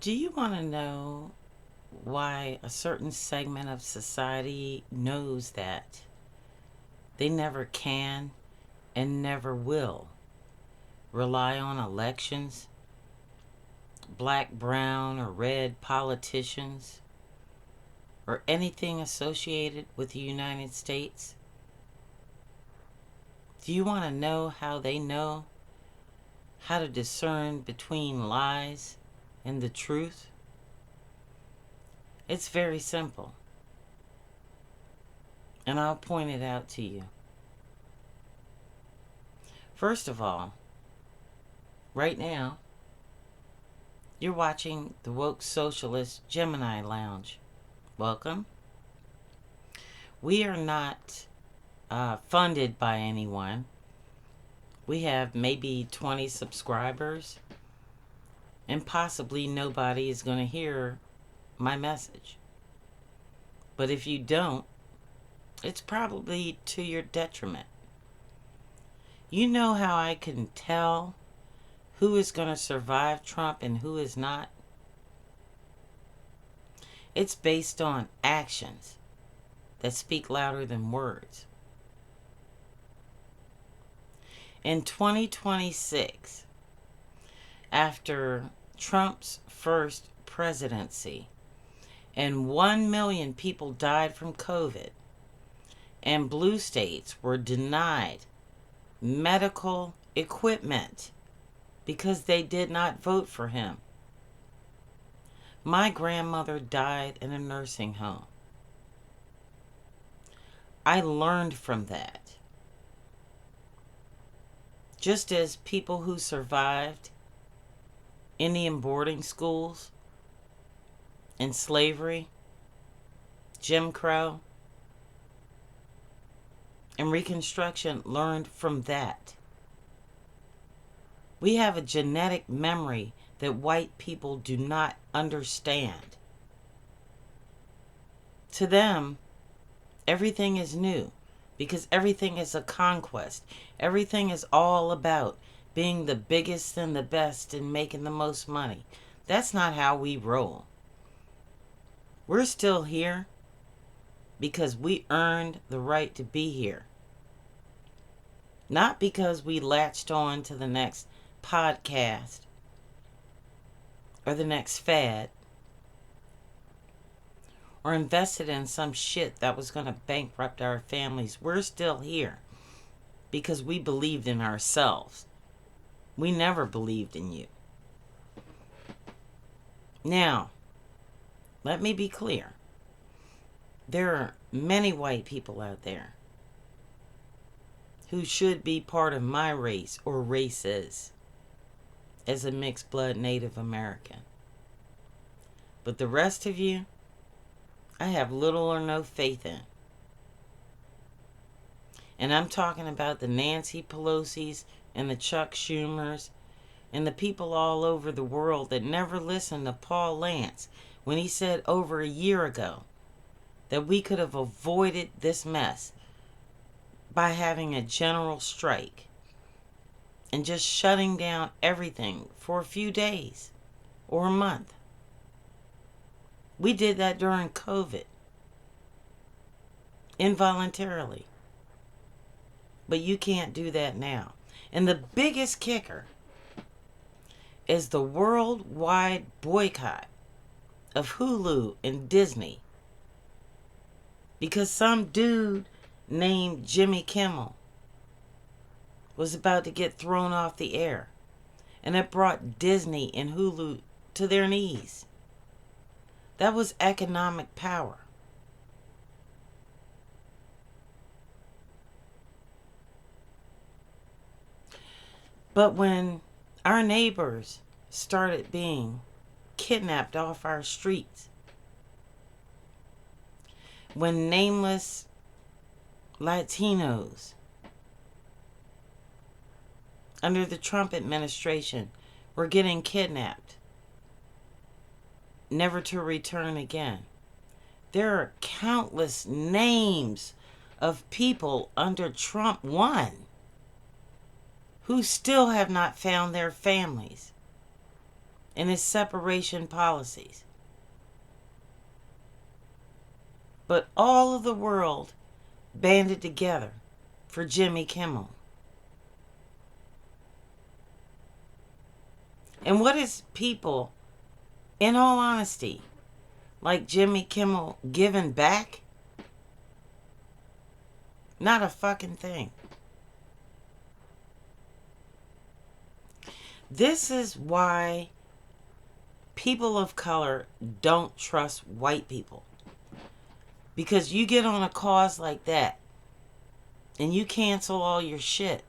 Do you want to know why a certain segment of society knows that they never can and never will rely on elections, black, brown, or red politicians, or anything associated with the United States? Do you want to know how they know how to discern between lies and the truth? It's very simple, and I'll point it out to you. First of all, right now, you're watching the Woke Socialist Gemini Lounge. Welcome. We are not funded by anyone. We have maybe 20 subscribers, and possibly nobody is going to hear my message. But if you don't, it's probably to your detriment. You know how I can tell who is going to survive Trump and who is not? It's based on actions that speak louder than words. In 2026, after Trump's first presidency, and 1 million people died from COVID, and blue states were denied medical equipment because they did not vote for him. My grandmother died in a nursing home. I learned from that. Just as people who survived Indian boarding schools and slavery, Jim Crow, and Reconstruction learned from that. We have a genetic memory that white people do not understand. To them, everything is new because everything is a conquest. Everything is all about being the biggest and the best and making the most money. That's not how we roll. We're still here because we earned the right to be here. Not because we latched on to the next podcast or the next fad or invested in some shit that was going to bankrupt our families. We're still here because we believed in ourselves. We never believed in you. Now, let me be clear. There are many white people out there who should be part of my race or races as a mixed blood Native American. But the rest of you, I have little or no faith in. And I'm talking about the Nancy Pelosi's and the Chuck Schumers and the people all over the world that never listened to Paul Lance when he said over a year ago that we could have avoided this mess by having a general strike and just shutting down everything for a few days or a month. We did that during COVID, involuntarily. But you can't do that now. And the biggest kicker is the worldwide boycott of Hulu and Disney because some dude named Jimmy Kimmel was about to get thrown off the air, and it brought Disney and Hulu to their knees. That was economic power. But when our neighbors started being kidnapped off our streets, when nameless Latinos under the Trump administration were getting kidnapped, never to return again. There are countless names of people under Trump 1 who still have not found their families. and his separation policies. But all of the world banded together for Jimmy Kimmel. And what is people, in all honesty, like Jimmy Kimmel giving back? Not a fucking thing. This is why people of color don't trust white people. Because you get on a cause like that and you cancel all your shit.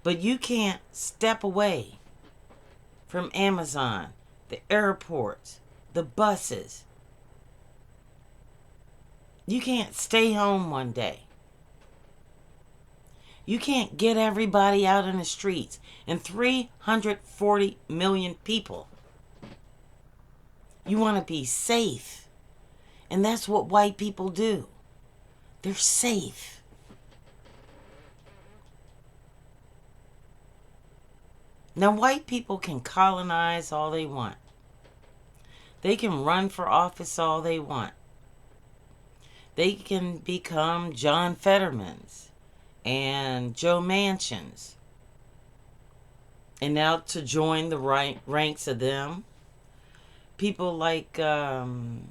But you can't step away from Amazon, the airports, the buses. You can't stay home one day. You can't get everybody out in the streets. And 340 million people. You want to be safe. And that's what white people do. They're safe. Now, white people can colonize all they want. They can run for office all they want. They can become John Fettermans and Joe Manchins. And now to join the ranks of them, people like Abigail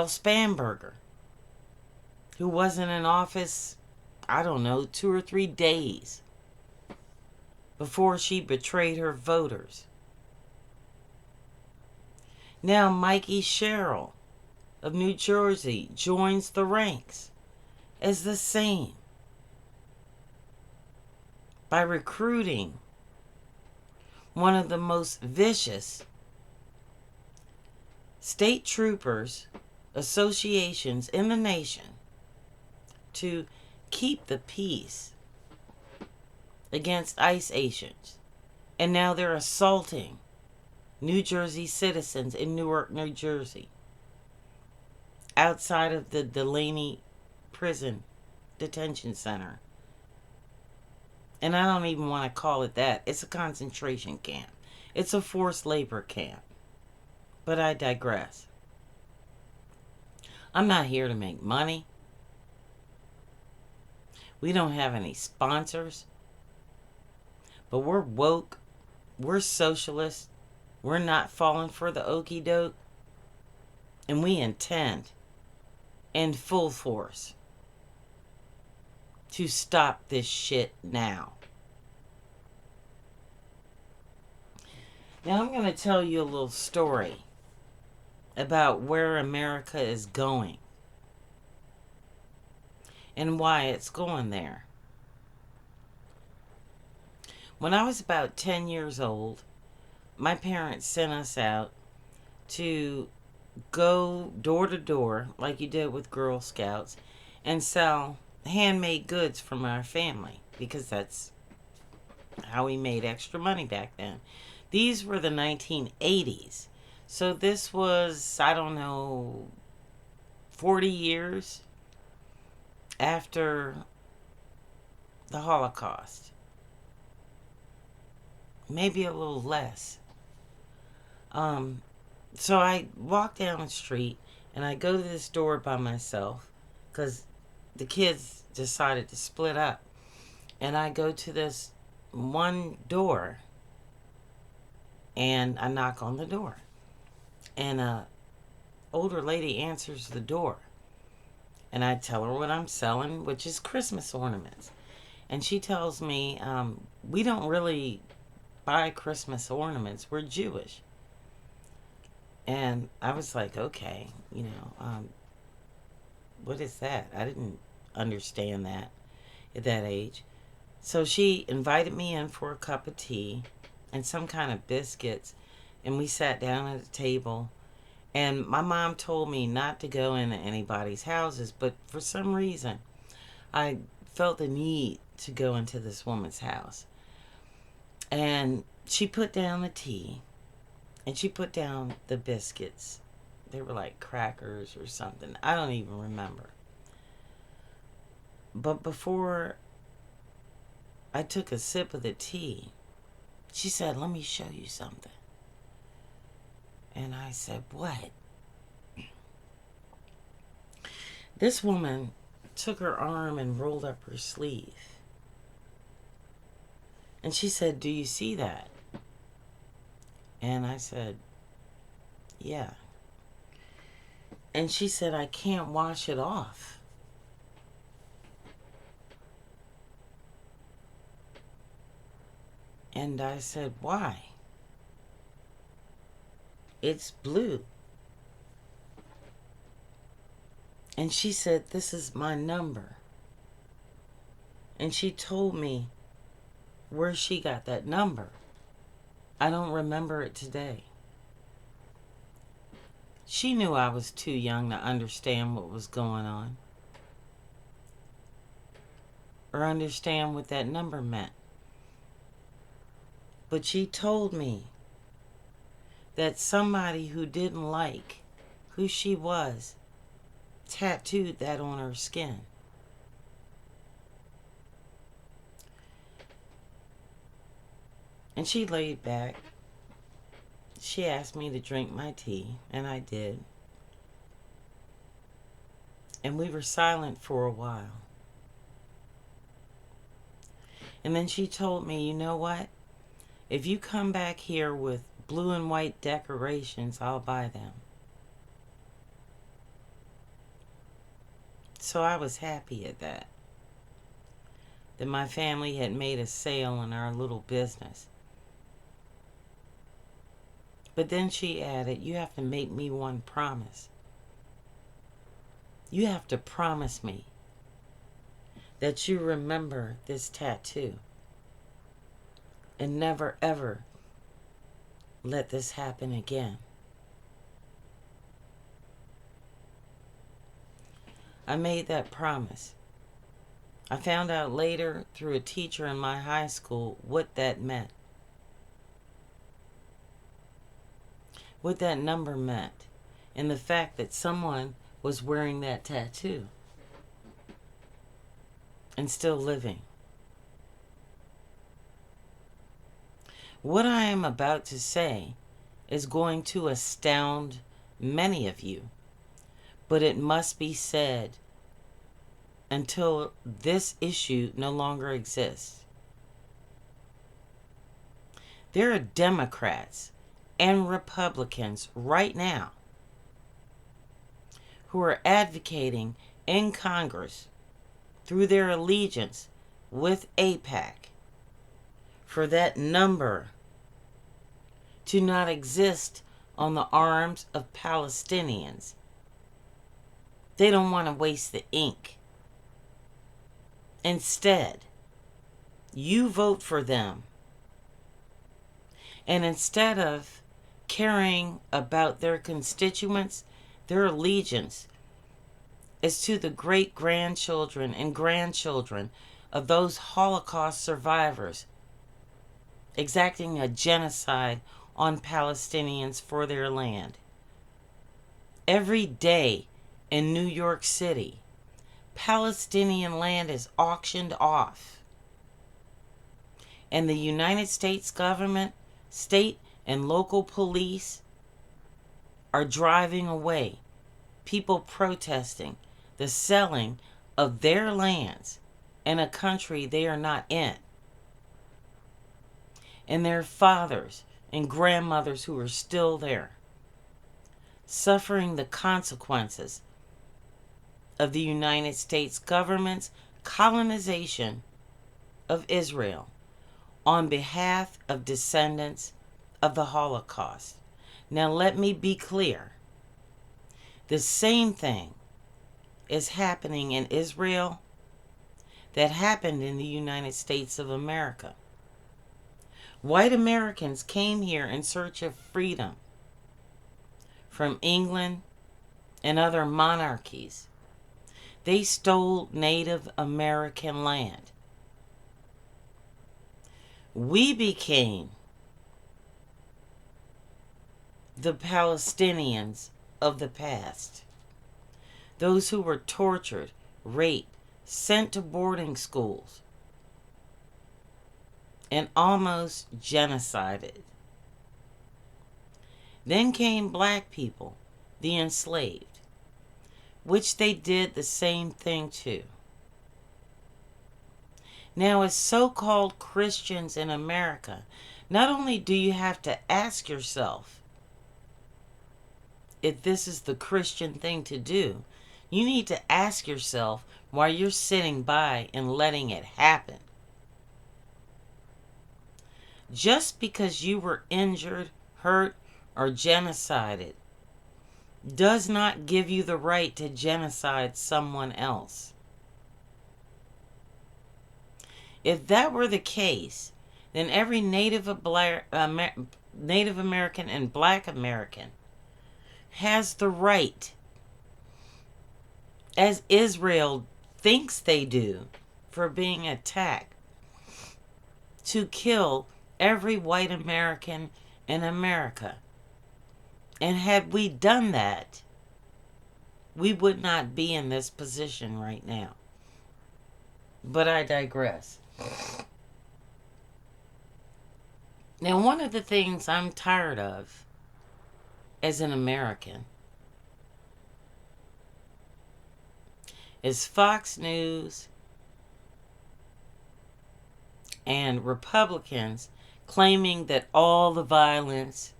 Spanberger, who wasn't in office, I don't know, 2 or 3 days before she betrayed her voters. Now Mikie Sherrill of New Jersey joins the ranks as the same by recruiting one of the most vicious state troopers associations in the nation to keep the peace against ICE agents. And now they're assaulting New Jersey citizens in Newark, New Jersey, outside of the DULANEY prison detention center. And I don't even want to call it that. It's a concentration camp. It's a forced labor camp. But I digress. I'm not here to make money. We don't have any sponsors. But we're woke. We're socialist. We're not falling for the okie doke. And we intend, in full force, to stop this shit now. Now I'm going to tell you a little story about where America is going and why it's going there. When I was about 10 years old, my parents sent us out to go door to door, like you did with Girl Scouts, and sell handmade goods from our family, because that's how we made extra money back then. These were the 1980s. So this was, I don't know, 40 years after the Holocaust. Maybe a little less. So I walk down the street and I go to this door by myself because the kids decided to split up. And I go to this one door and I knock on the door. And a older lady answers the door. And I tell her what I'm selling, which is Christmas ornaments. And she tells me, we don't really buy Christmas ornaments. We're Jewish. And I was like, okay, what is that? I didn't understand that at that age. So she invited me in for a cup of tea and some kind of biscuits. And we sat down at a table. And my mom told me not to go into anybody's houses. But for some reason, I felt the need to go into this woman's house. And she put down the tea. And she put down the biscuits. They were like crackers or something. I don't even remember. But before I took a sip of the tea, She said, let me show you something. And I said, what? This woman took her arm and rolled up her sleeve. And she said, do you see that? And I said, yeah. And she said, I can't wash it off. And I said, why? It's blue. And she said, this is my number. And she told me where she got that number. I don't remember it today. She knew I was too young to understand what was going on, or understand what that number meant. But she told me that somebody who didn't like who she was tattooed that on her skin. And she laid back. She asked me to drink my tea, and I did. And we were silent for a while. And then she told me, you know what? If you come back here with blue and white decorations, I'll buy them. So I was happy at that. That my family had made a sale in our little business. But then she added, you have to make me one promise. You have to promise me that you remember this tattoo and never ever let this happen again. I made that promise. I found out later through a teacher in my high school what that meant. What that number meant, and the fact that someone was wearing that tattoo and still living. What I am about to say is going to astound many of you, but it must be said until this issue no longer exists. There are Democrats and Republicans right now who are advocating in Congress through their allegiance with AIPAC for that number to not exist on the arms of Palestinians. They don't want to waste the ink. Instead, you vote for them. And instead of caring about their constituents, their allegiance is to the great-grandchildren and grandchildren of those Holocaust survivors exacting a genocide on Palestinians for their land. Every day in New York City, Palestinian land is auctioned off. And the United States government, state and local police are driving away people protesting the selling of their lands in a country they are not in. And their fathers and grandmothers who are still there, suffering the consequences of the United States government's colonization of Israel on behalf of descendants of the Holocaust. Now let me be clear. The same thing is happening in Israel that happened in the United States of America. White Americans came here in search of freedom from England and other monarchies. They stole Native American land. We became the Palestinians of the past. Those who were tortured, raped, sent to boarding schools, and almost genocided. Then came black people, the enslaved, which they did the same thing to. Now, as so-called Christians in America, not only do you have to ask yourself if this is the Christian thing to do, you need to ask yourself why you're sitting by and letting it happen. Just because you were injured, hurt, or genocided does not give you the right to genocide someone else. If that were the case, then every Native American and Black American has the right, as Israel thinks they do, for being attacked, to kill every white American in America. And had we done that, we would not be in this position right now. But I digress. Now, one of the things I'm tired of as an American is Fox News and Republicans claiming that all the violence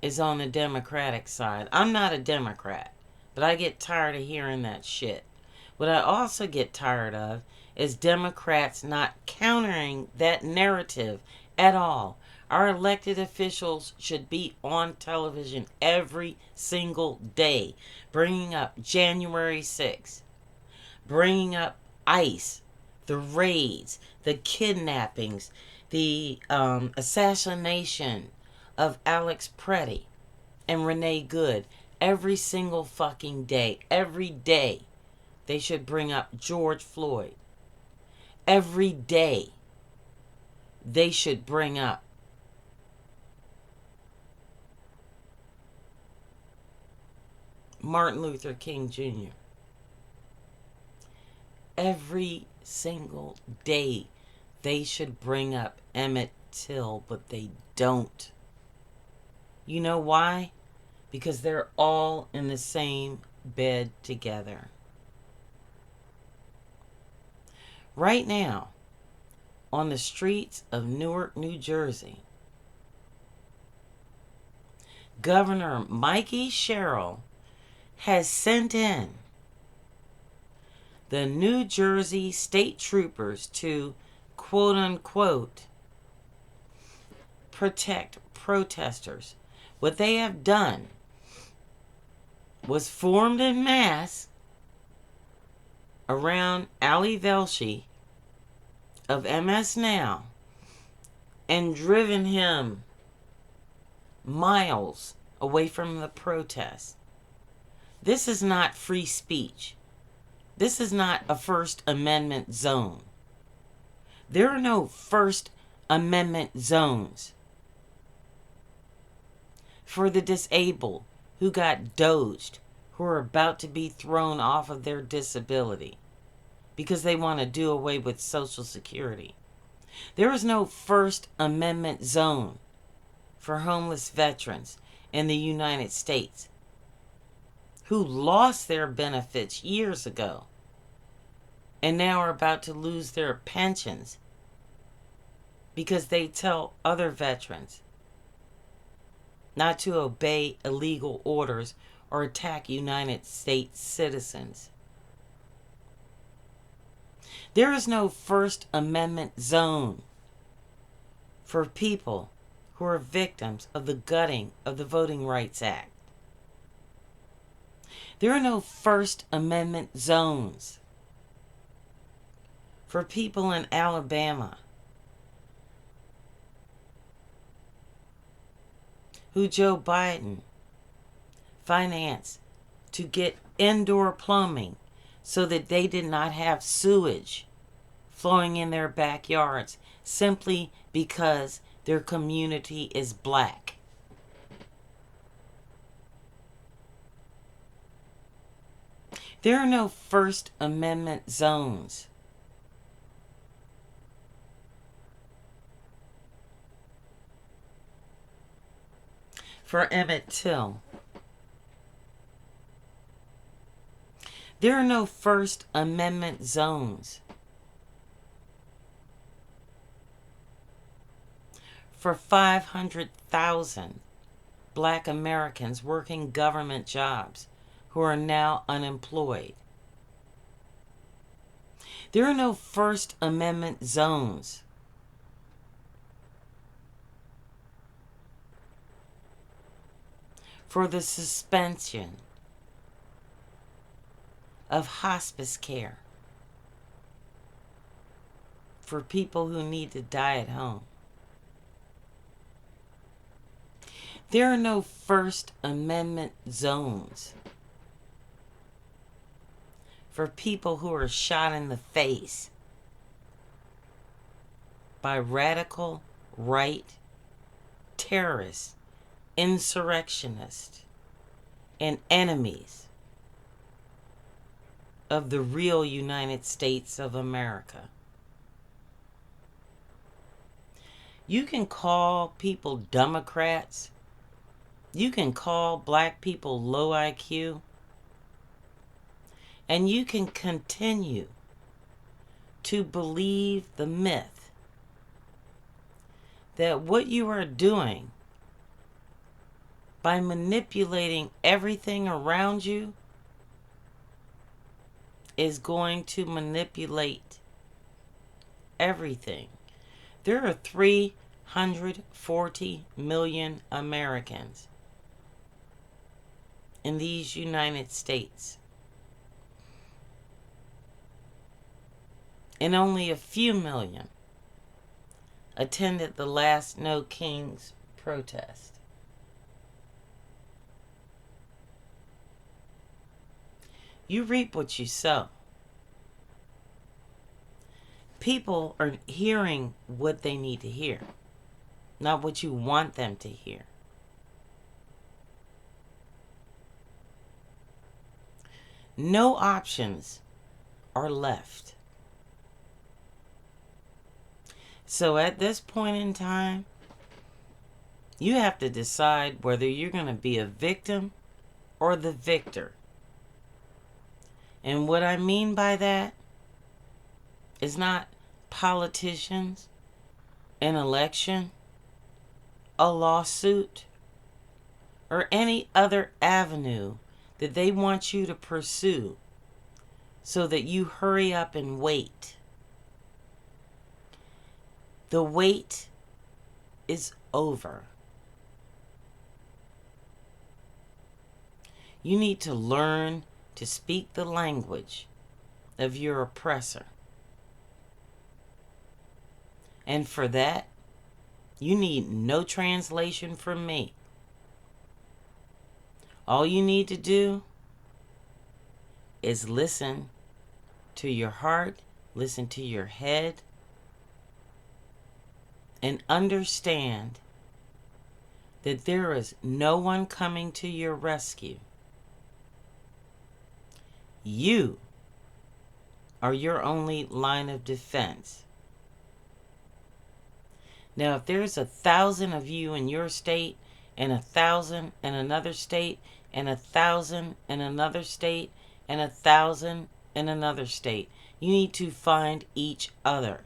is on the Democratic side. I'm not a Democrat, but I get tired of hearing that shit. What I also get tired of is Democrats not countering that narrative at all. Our elected officials should be on television every single day, bringing up January 6th, bringing up ICE, the raids, the kidnappings, the assassination of Alex Preddy and Renee Good. Every single fucking day, every day, they should bring up George Floyd. Every day, they should bring up Martin Luther King Jr. Every single day, they should bring up Emmett Till, but they don't. You know why? Because they're all in the same bed together. Right now, on the streets of Newark, New Jersey, Governor Mikie Sherrill has sent in the New Jersey state troopers to, quote unquote, protect protesters. What they have done was formed en masse around Ali Velshi of MS Now and driven him miles away from the protest. This is not free speech. This is not a First Amendment zone. There are no First Amendment zones for the disabled who got doged, who are about to be thrown off of their disability because they want to do away with Social Security. There is no First Amendment zone for homeless veterans in the United States who lost their benefits years ago and now are about to lose their pensions because they tell other veterans not to obey illegal orders or attack United States citizens. There is no First Amendment zone for people who are victims of the gutting of the Voting Rights Act. There are no First Amendment zones for people in Alabama who Joe Biden financed to get indoor plumbing so that they did not have sewage flowing in their backyards simply because their community is black. There are no First Amendment zones for Emmett Till. There are no First Amendment zones for 500,000 Black Americans working government jobs who are now unemployed. There are no First Amendment zones for the suspension of hospice care for people who need to die at home. There are no First Amendment zones for people who are shot in the face by radical right terrorists, insurrectionists, and enemies of the real United States of America. You can call people Democrats. You can call black people low IQ. And you can continue to believe the myth that what you are doing by manipulating everything around you is going to manipulate everything. There are 340 million Americans in these United States. And only a few million attended the last No Kings protest. You reap what you sow. People are hearing what they need to hear, not what you want them to hear. No options are left. So at this point in time, you have to decide whether you're going to be a victim or the victor. And what I mean by that is not politicians, an election, a lawsuit, or any other avenue that they want you to pursue so that you hurry up and wait. The wait is over. You need to learn to speak the language of your oppressor. And for that, you need no translation from me. All you need to do is listen to your heart, listen to your head, and understand that there is no one coming to your rescue. You are your only line of defense. Now, if there's 1,000 of you in your state, and 1,000 in another state, and 1,000 in another state, and 1,000 in another state, you need to find each other.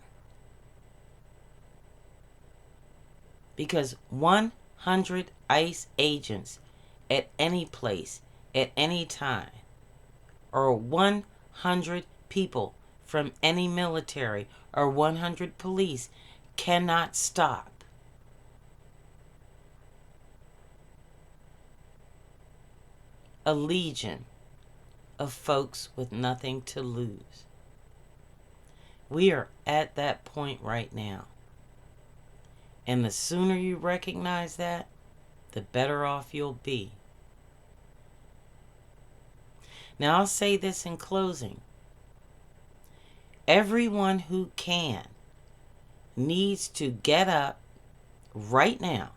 Because 100 ICE agents at any place, at any time, or 100 people from any military, or 100 police cannot stop a legion of folks with nothing to lose. We are at that point right now. And the sooner you recognize that, the better off you'll be. Now, I'll say this in closing. Everyone who can needs to get up right now,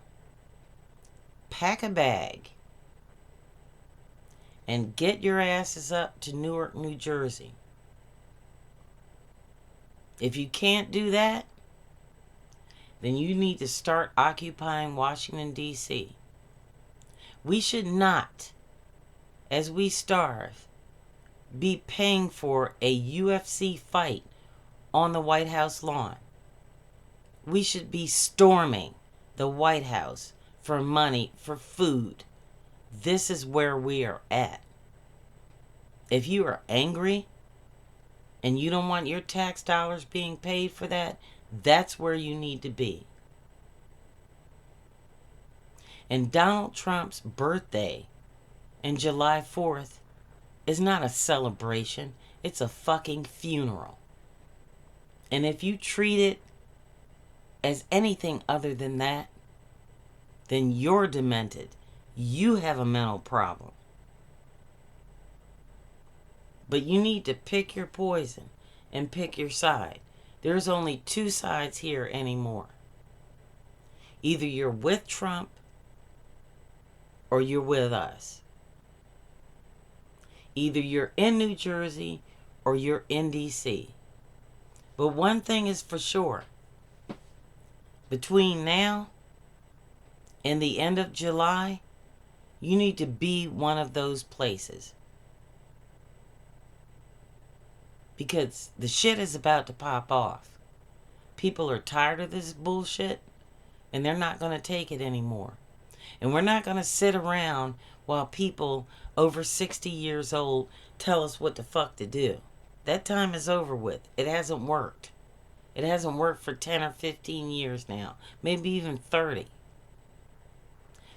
pack a bag, and get your asses up to Newark, New Jersey. If you can't do that, then you need to start occupying Washington, D.C. We should not, as we starve, be paying for a UFC fight on the White House lawn. We should be storming the White House for money, for food. This is where we are at. If you are angry and you don't want your tax dollars being paid for that, that's where you need to be. And Donald Trump's birthday and July 4th is not a celebration. It's a fucking funeral. And if you treat it as anything other than that, then you're demented. You have a mental problem. But you need to pick your poison and pick your side. There's only two sides here anymore. Either you're with Trump or you're with us. Either you're in New Jersey or you're in D.C. But one thing is for sure. Between now and the end of July, you need to be one of those places. Because the shit is about to pop off. People are tired of this bullshit, and they're not going to take it anymore. And we're not going to sit around while people over 60 years old tell us what the fuck to do. That time is over with. It hasn't worked. It hasn't worked for 10 or 15 years now. Maybe even 30.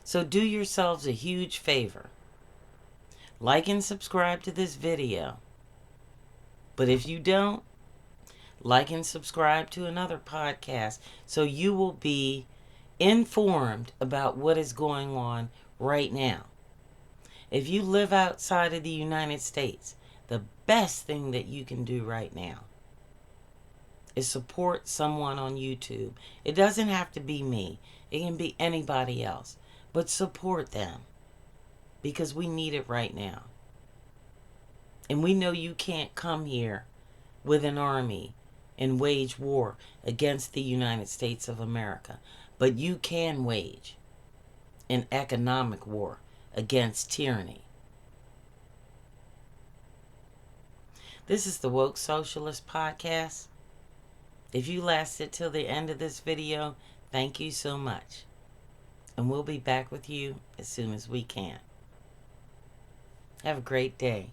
So do yourselves a huge favor. Like and subscribe to this video. But if you don't, like and subscribe to another podcast so you will be informed about what is going on right now. If you live outside of the United States, the best thing that you can do right now is support someone on YouTube. It doesn't have to be me. It can be anybody else. But support them. Because we need it right now. And we know you can't come here with an army and wage war against the United States of America. But you can wage an economic war against tyranny. This is the Woke Socialist Podcast. If you lasted till the end of this video, thank you so much. And we'll be back with you as soon as we can. Have a great day.